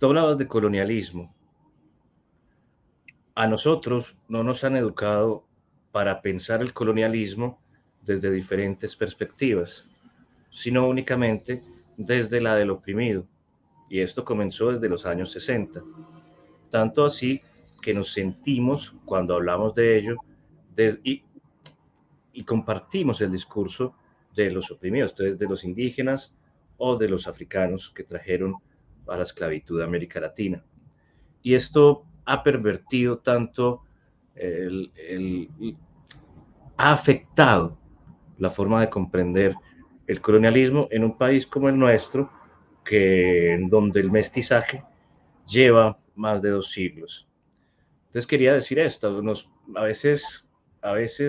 Tú hablabas de colonialismo. A nosotros no nos han educado para pensar el colonialismo desde diferentes perspectivas, sino únicamente desde la del oprimido. Y esto comenzó desde los años 60. Tanto así que nos sentimos, cuando hablamos de ello, y compartimos el discurso de los oprimidos, entonces de los indígenas o de los africanos que trajeron a la esclavitud a América Latina. Y esto ha pervertido tanto, ha afectado la forma de comprender el colonialismo en un país como el nuestro, que en donde el mestizaje lleva más de 2 siglos. Entonces quería decir esto, a veces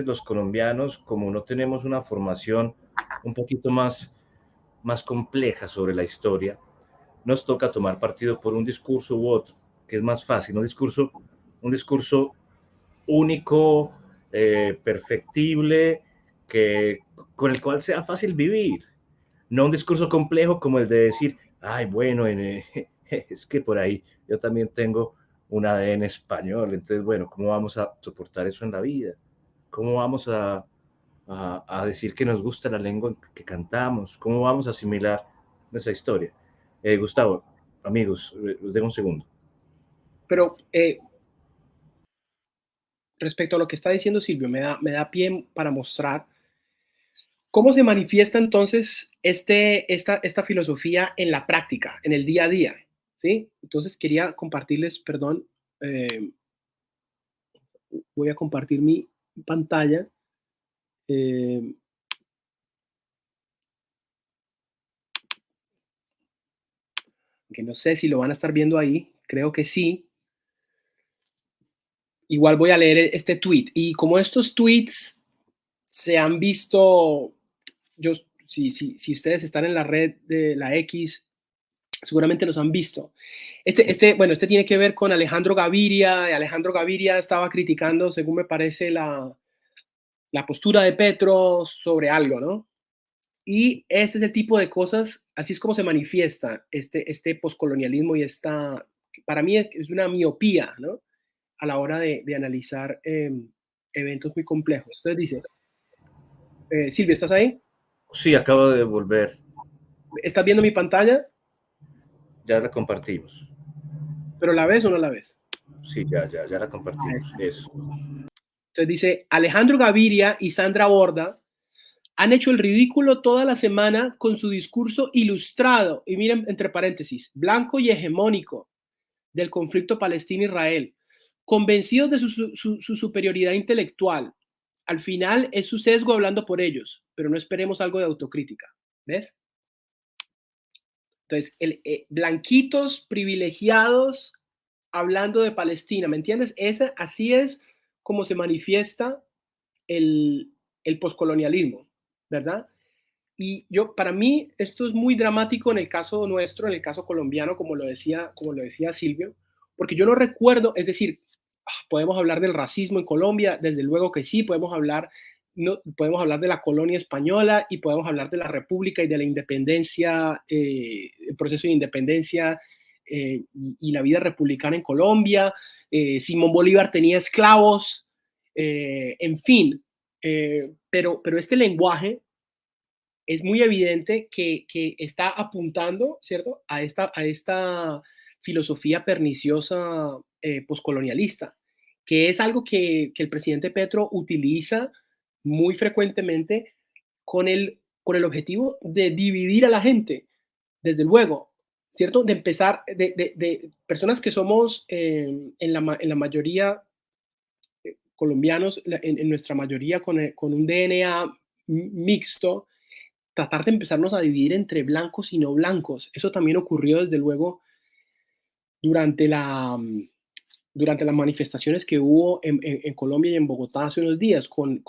los colombianos, como no tenemos una formación un poquito más compleja sobre la historia, nos toca tomar partido por un discurso u otro, que es más fácil, un discurso único, perfectible, que, con el cual sea fácil vivir, no un discurso complejo como el de decir, ay, bueno, es que por ahí yo también tengo un ADN español, entonces, bueno, ¿cómo vamos a soportar eso en la vida? ¿Cómo vamos a decir que nos gusta la lengua que cantamos? ¿Cómo vamos a asimilar esa historia? Gustavo, amigos, os dejo un segundo. Pero respecto a lo que está diciendo Silvio, me da pie para mostrar cómo se manifiesta entonces esta filosofía en la práctica, en el día a día, ¿sí? Entonces quería compartirles, perdón, eh, voy a compartir mi pantalla. eh, que no sé si lo van a estar viendo ahí, creo que sí. Igual voy a leer este tweet. Y como estos tweets se han visto, yo, si ustedes están en la red de la X, seguramente los han visto. Bueno, este tiene que ver con Alejandro Gaviria. Alejandro Gaviria estaba criticando, según me parece, la postura de Petro sobre algo, ¿no? Y este es el tipo de cosas, así es como se manifiesta este poscolonialismo y para mí es una miopía, ¿no? A la hora de analizar eventos muy complejos. Entonces dice, Silvio, ¿estás ahí? Sí, acabo de volver, ¿Estás viendo mi pantalla? ya la compartimos. ¿Pero la ves o no la ves? Sí, ya la compartimos. Eso. Entonces dice, Alejandro Gaviria y Sandra Borda han hecho el ridículo toda la semana con su discurso ilustrado, y miren entre paréntesis, blanco y hegemónico del conflicto Palestina-Israel, convencidos de su superioridad intelectual. Al final es su sesgo hablando por ellos, pero no esperemos algo de autocrítica. ¿Ves? Entonces, blanquitos privilegiados hablando de Palestina, ¿me entiendes? Así es como se manifiesta el poscolonialismo, ¿verdad? Y para mí, esto es muy dramático en el caso nuestro, en el caso colombiano, como lo decía Silvio, porque yo no recuerdo, es decir, podemos hablar del racismo en Colombia, desde luego que sí, podemos hablar de la colonia española y podemos hablar de la república y de la independencia, el proceso de independencia y la vida republicana en Colombia. Simón Bolívar tenía esclavos, en fin, pero este lenguaje es muy evidente que está apuntando, ¿cierto?, a esta filosofía perniciosa poscolonialista, que es algo que el presidente Petro utiliza muy frecuentemente con el objetivo de dividir a la gente, desde luego, ¿cierto? De empezar, de personas que somos en la mayoría colombianos, en nuestra mayoría con un DNA mixto, tratar de empezarnos a dividir entre blancos y no blancos. Eso también ocurrió, desde luego, durante durante las manifestaciones que hubo en Colombia y en Bogotá hace unos días con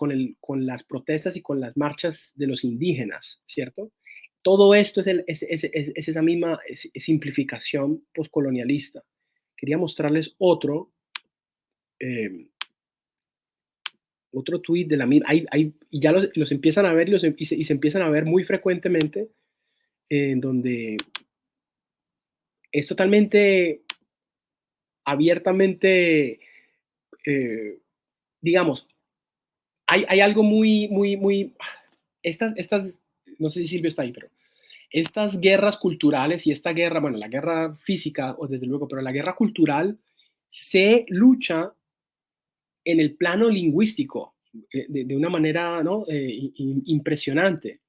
las protestas y con las marchas de los indígenas, ¿cierto? Todo esto es esa misma simplificación poscolonialista. Quería mostrarles eh, otro tuit de la misma, y ya los empiezan a ver y se empiezan a ver muy frecuentemente, en donde es totalmente abiertamente, digamos, hay algo muy, estas, no sé si Silvio está ahí, pero estas guerras culturales y esta guerra, bueno, la guerra física, o desde luego, pero la guerra cultural se lucha en el plano lingüístico de una manera, ¿no? Impresionante.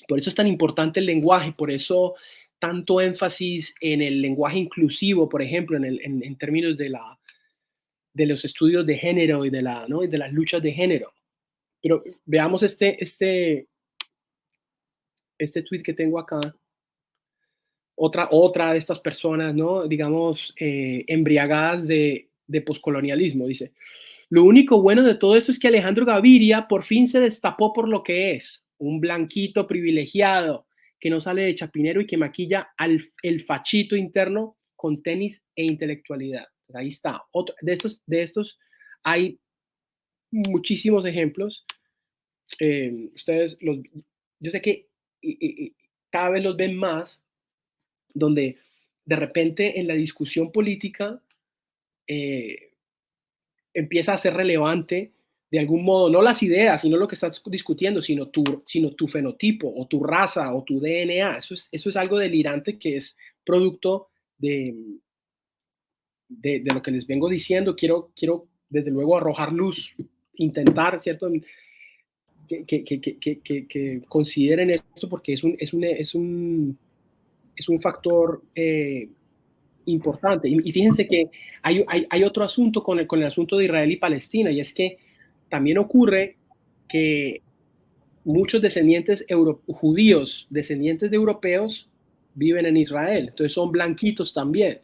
Por eso es tan importante el lenguaje, por eso tanto énfasis en el lenguaje inclusivo, por ejemplo, en términos de los estudios de género y ¿no? y de las luchas de género. Pero veamos este tweet que tengo acá. Otra de estas personas, ¿no? Digamos, embriagadas de poscolonialismo, dice. Lo único bueno de todo esto es que Alejandro Gaviria por fin se destapó por lo que es, un blanquito privilegiado que no sale de chapinero y que maquilla el fachito interno con tenis e intelectualidad. Ahí está. De estos hay muchísimos ejemplos. Yo sé que cada vez los ven más, donde de repente en la discusión política eh, empieza a ser relevante de algún modo, no las ideas, sino lo que estás discutiendo, sino tu fenotipo o tu raza o tu DNA. Eso es algo delirante que es producto de lo que les vengo diciendo. Quiero desde luego arrojar luz, intentar, ¿cierto? Que consideren esto porque es un factor importante. Y fíjense que hay otro asunto con el asunto de Israel y Palestina, y es que también ocurre que muchos judíos, descendientes de europeos, viven en Israel. Entonces son blanquitos también.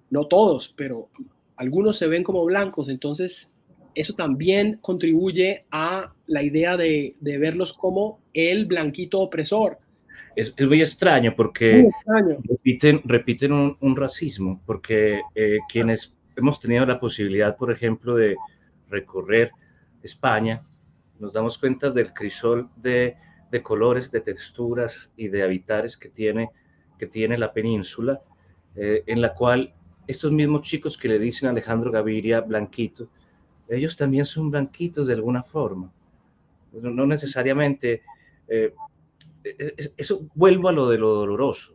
No todos, pero algunos se ven como blancos. Entonces eso también contribuye a la idea de verlos como el blanquito opresor. Es muy extraño porque Muy extraño. repiten un racismo, porque quienes hemos tenido la posibilidad, por ejemplo, de recorrer España, nos damos cuenta del crisol de colores, de texturas y de habitares que tiene la península, en la cual estos mismos chicos que le dicen a Alejandro Gaviria blanquito, ellos también son blanquitos de alguna forma. No necesariamente... eso vuelvo a lo de lo doloroso.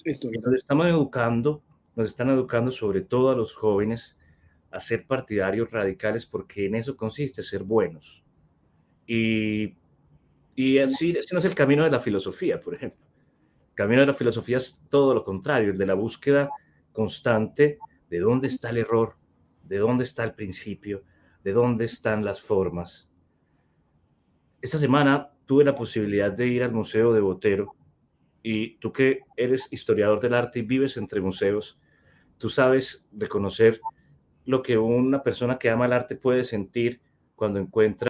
Esto, Y nos están educando sobre todo a los jóvenes a ser partidarios radicales porque en eso consiste ser buenos. Y, y así, ese no es el camino de la filosofía, por ejemplo. El camino de la filosofía es todo lo contrario, el de la búsqueda constante de dónde está el error, de dónde está el principio, de dónde están las formas. Esta semana tuve la posibilidad de ir al Museo de Botero. Y tú que eres historiador del arte y vives entre museos, tú sabes reconocer lo que una persona que ama el arte puede sentir cuando encuentra